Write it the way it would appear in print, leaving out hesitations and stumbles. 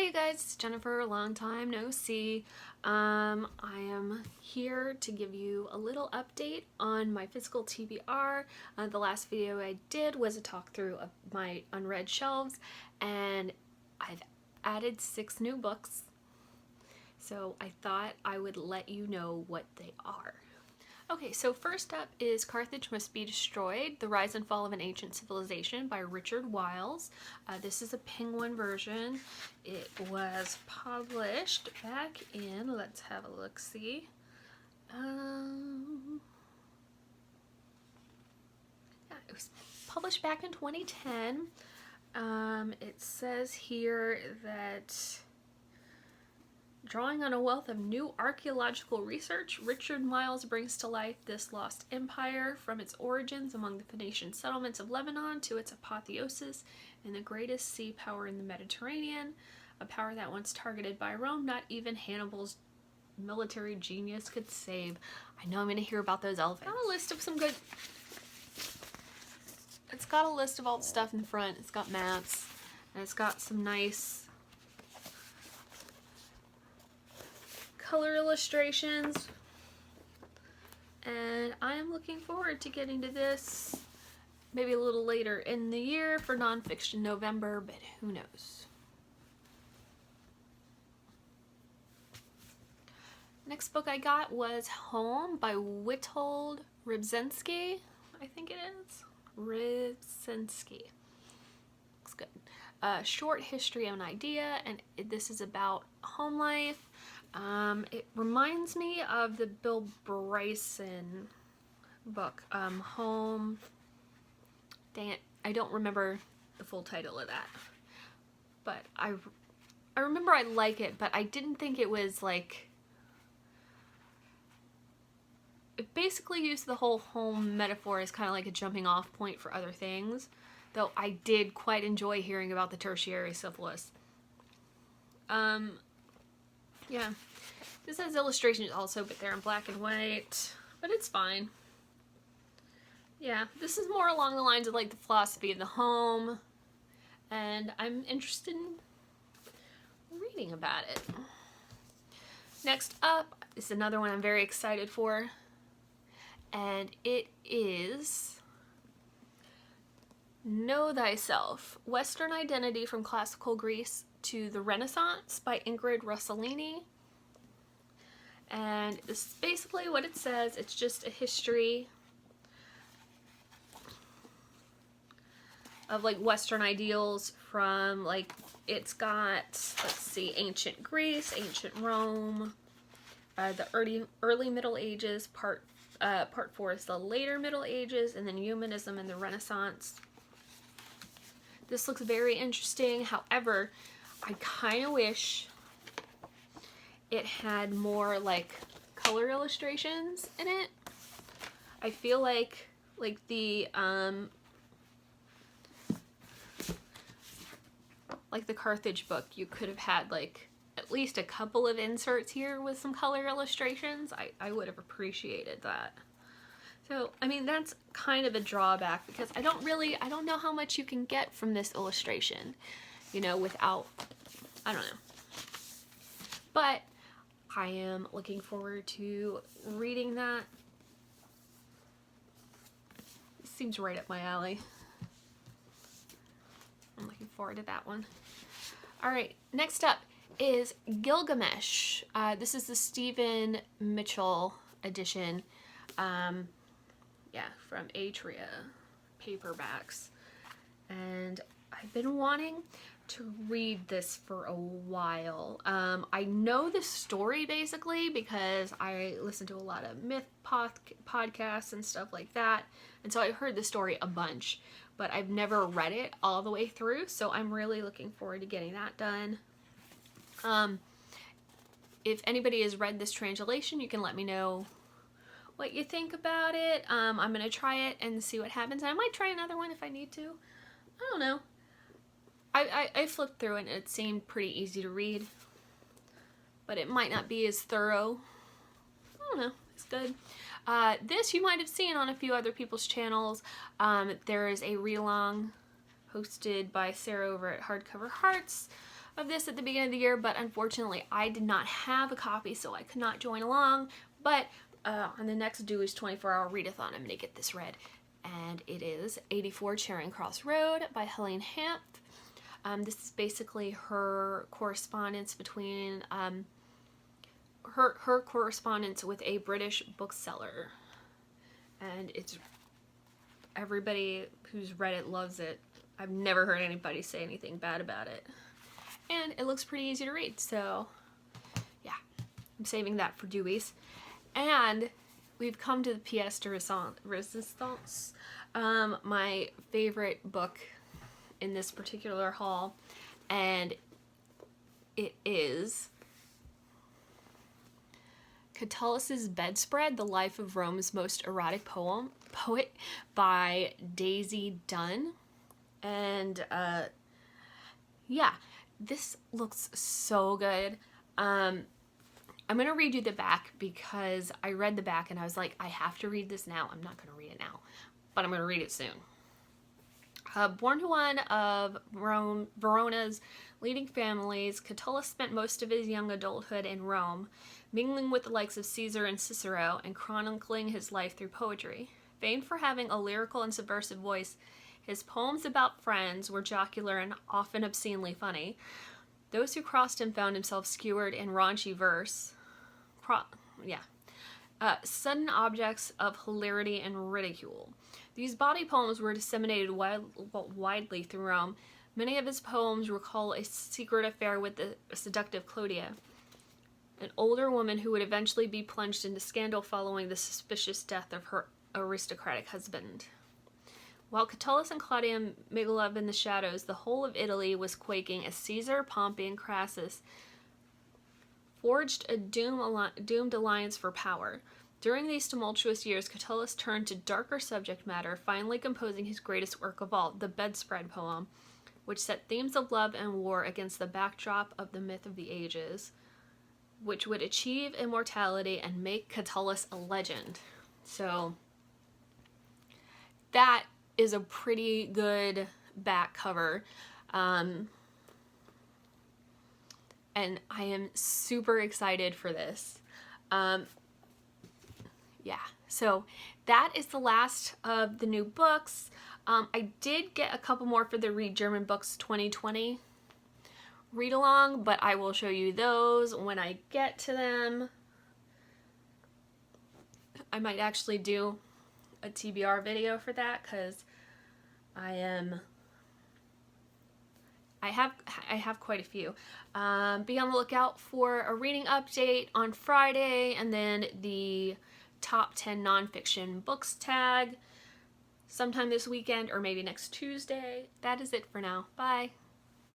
Hey guys, it's Jennifer, long time no see. I am here to give you a little update on my physical TBR. The last video I did was a talk through of my unread shelves, and I've added 6 new books. So I thought I would let you know what they are. Okay, so first up is Carthage Must Be Destroyed, The Rise and Fall of an Ancient Civilization by Richard Wiles. This is a Penguin version. It was published back in, let's have a look-see. It was published back in 2010. It says here that drawing on a wealth of new archaeological research, Richard Wiles brings to life this lost empire from its origins among the Phoenician settlements of Lebanon to its apotheosis in the greatest sea power in the Mediterranean, a power that once targeted by Rome, not even Hannibal's military genius could save. I know I'm going to hear about those elephants. Got a list of some good... It's got a list of all the stuff in the front. It's got maps, and it's got some nice color illustrations, and I am looking forward to getting to this maybe a little later in the year for nonfiction November, but who knows. Next book I got was Home by Witold Rybczynski, I think it is. Rybczynski. Looks good. Short history of an idea, and this is about home life. It reminds me of the Bill Bryson book, Home. Dang it, I don't remember the full title of that. But I remember I like it, but I didn't think it was like... It basically used the whole home metaphor as kind of like a jumping off point for other things, though I did quite enjoy hearing about the tertiary syphilis. Yeah, this has illustrations also, but they're in black and white, but it's fine. Yeah, this is more along the lines of like the philosophy of the home, and I'm interested in reading about it. Next up is another one I'm very excited for, and it is Know Thyself, Western Identity from Classical Greece to the Renaissance by Ingrid Rossellini. And this is basically what it says. It's just a history of like Western ideals from like, it's got, let's see, ancient Greece, ancient Rome, the early Middle Ages, part 4 is the later Middle Ages, and then humanism and the Renaissance. This looks very interesting. However, I kind of wish it had more like color illustrations in it. I feel like the Carthage book, you could have had like at least a couple of inserts here with some color illustrations. I would have appreciated that. So, I mean, that's kind of a drawback because I don't know how much you can get from this illustration, you know, without, I don't know. But I am looking forward to reading that. It seems right up my alley. I'm looking forward to that one. Alright, next up is Gilgamesh. This is the Stephen Mitchell edition. Yeah, from Atria paperbacks. And I've been wanting to read this for a while. I know the story basically because I listen to a lot of myth podcasts and stuff like that, and so I heard the story a bunch, but I've never read it all the way through, so I'm really looking forward to getting that done. If anybody has read this translation, you can let me know what you think about it. I'm gonna try it and see what happens. I might try another one if I need to. I don't know. I flipped through it and it seemed pretty easy to read, but it might not be as thorough. I don't know. It's good. This you might have seen on a few other people's channels. There is a read-along hosted by Sarah over at Hardcover Hearts of this at the beginning of the year, but unfortunately I did not have a copy, so I could not join along. But on the next Dewey's 24-hour readathon, I'm going to get this read. And it is 84 Charing Cross Road by Helene Hanff. This is basically her correspondence between her correspondence with a British bookseller. And it's, everybody who's read it loves it. I've never heard anybody say anything bad about it. And it looks pretty easy to read, so yeah, I'm saving that for Dewey's. And we've come to the pièce de resistance, my favorite book in this particular haul, and it is Catullus's Bedspread, The Life of Rome's Most Erotic Poet by Daisy Dunn. And yeah, this looks so good. I'm gonna read you the back because I read the back and I was like, I have to read this now. I'm not gonna read it now, but I'm gonna read it soon. Born to one of Verona's leading families, Catullus spent most of his young adulthood in Rome, mingling with the likes of Caesar and Cicero and chronicling his life through poetry. Famed for having a lyrical and subversive voice, his poems about friends were jocular and often obscenely funny. Those who crossed him found himself skewered in raunchy verse. Sudden objects of hilarity and ridicule. These bawdy poems were disseminated widely through Rome. Many of his poems recall a secret affair with the seductive Clodia, an older woman who would eventually be plunged into scandal following the suspicious death of her aristocratic husband. While Catullus and Claudia made love in the shadows, the whole of Italy was quaking as Caesar, Pompey, and Crassus forged a doomed alliance for power. During these tumultuous years, Catullus turned to darker subject matter, finally composing his greatest work of all, the Bedspread poem, which set themes of love and war against the backdrop of the myth of the ages, which would achieve immortality and make Catullus a legend. So that is a pretty good back cover. And I am super excited for this. Yeah, so that is the last of the new books. I did get a couple more for the Read German Books 2020 read along, but I will show you those when I get to them. I might actually do a TBR video for that because I have quite a few. Be on the lookout for a reading update on Friday, and then the top 10 nonfiction books tag sometime this weekend or maybe next Tuesday. That is it for now. Bye.